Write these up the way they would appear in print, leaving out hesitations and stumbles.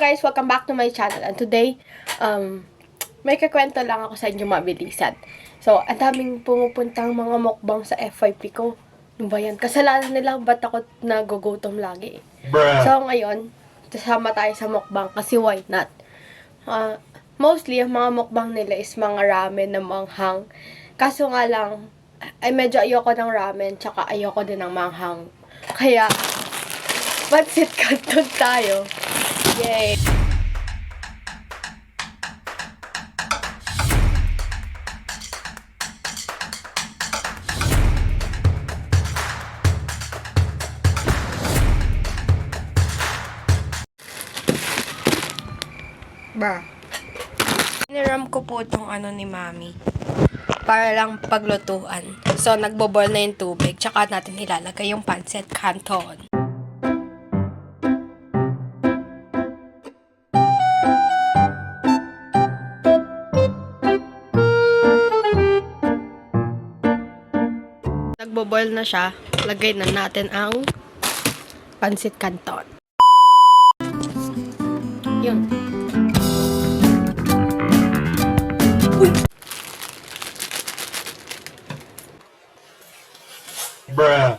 guys, welcome back to my channel. And today, may kakwento lang ako sa inyo mabilisan. So, ang daming pumupuntang mga mukbang sa FYP ko. Ano ba yan? Kasalanan nila ba't ako nagugutom lagi. So, ngayon, kasama tayo sa mukbang kasi why not? Mostly, ang mga mukbang nila is mga ramen na manghang. Kaso nga lang, ay medyo ayoko ng ramen, tsaka ayoko din ng manghang. Kaya, pansit canton tayo. Yay! Iniram ko po itong ni Mami. Para lang paglutuan. So, nagboboil na yung tubig. Tsaka natin ilalagay yung pancit canton. Nagboboil na siya. Lagay na natin ang pancit canton. Yun. Uy! Bruh.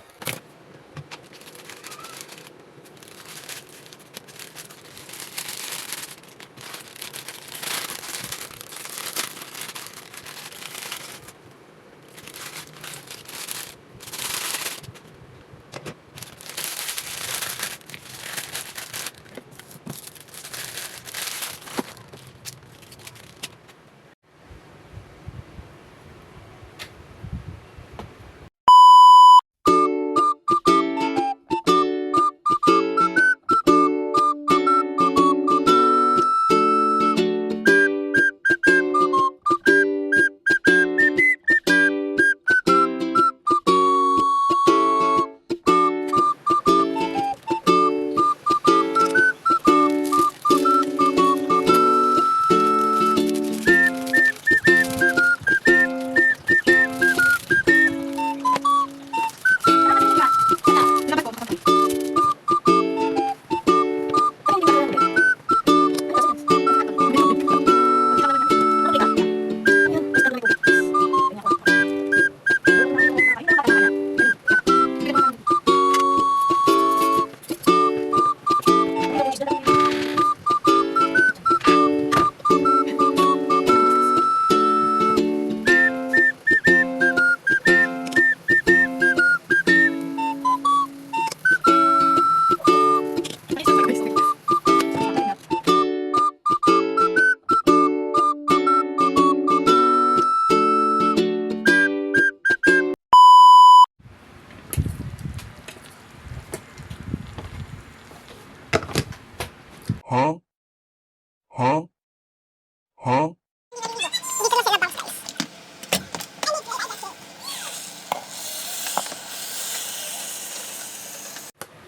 Huh? Huh? Huh?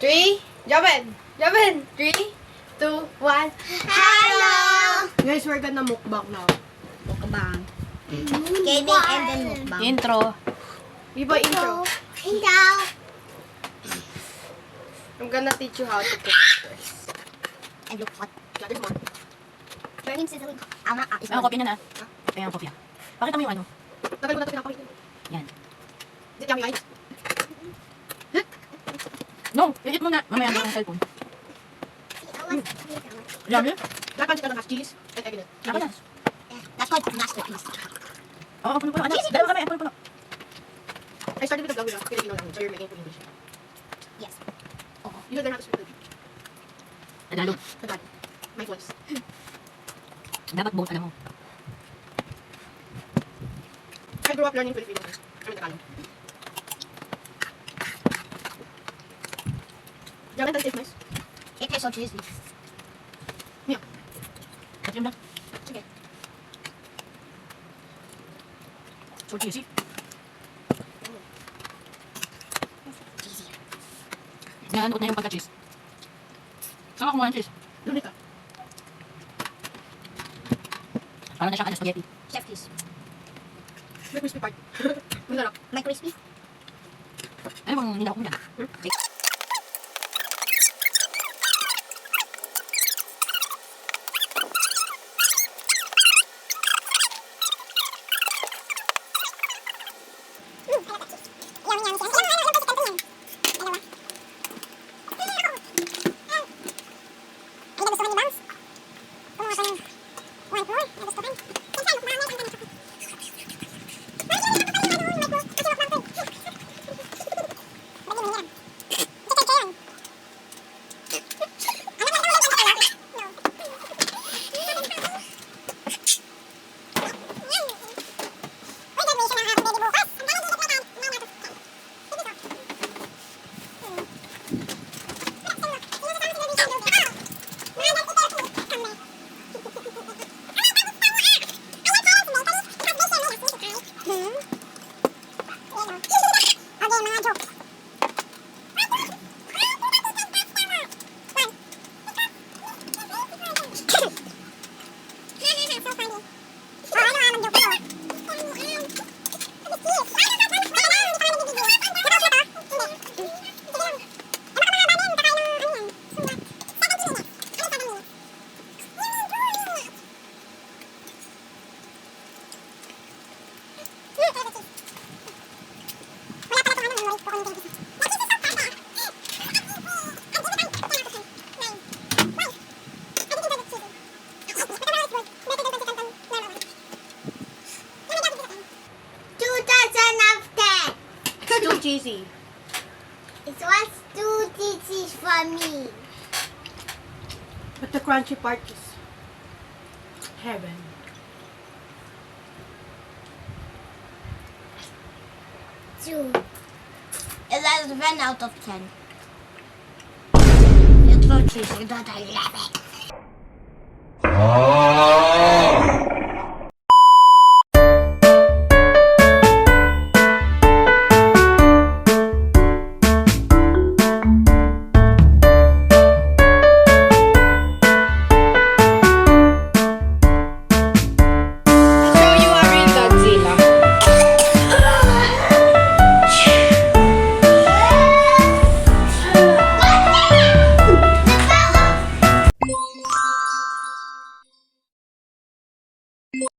Three, Joven! 3, 2, 1. Hello! Guys, we're gonna mukbang now. Mukbang. Gaming and then mukbang. Intro. Iba intro. Hello! I'm gonna teach you how to cook first. And look what? Yeah, there's more. Burning sizzling. Ama, is Ano, kopya na na. Ayan, kopya. Pakita mo yung ano. Tagal ko na ito pinapakita. Yan. Is it yummy, guys? No, i-eat mo na. Mamaya ang cellphone. Yummy? Black pancit canton has cheese and egg in it. Ako na. That's called masterpiece. Oo, puno-puno. Ano? Dalawa kami, puno-puno. I started with the vlog with a Filipino language, so you're making it English. Yes. You don't learn how to speak Filipino. Tagalog. Tagalog. My voice. Dapat both, alam mo. I grew up learning Filipino. I mean Tagalog. Joven, does it taste nice? It is so cheesy. Yeah. At yun lang. Sige. So cheesy. Cheesy. Inaanot na yung pagka-cheese. Saan ka kumuha ng cheese? Lunit ka. Parang na siyang spaghetti. Chef kiss. May crispy part. Masarap. May crispy. Ano bang hindi ako kumila? cheesy. It was too cheesy for me. But the crunchy part is heaven. Two. 11 out of 10. It's so cheesy that I love it.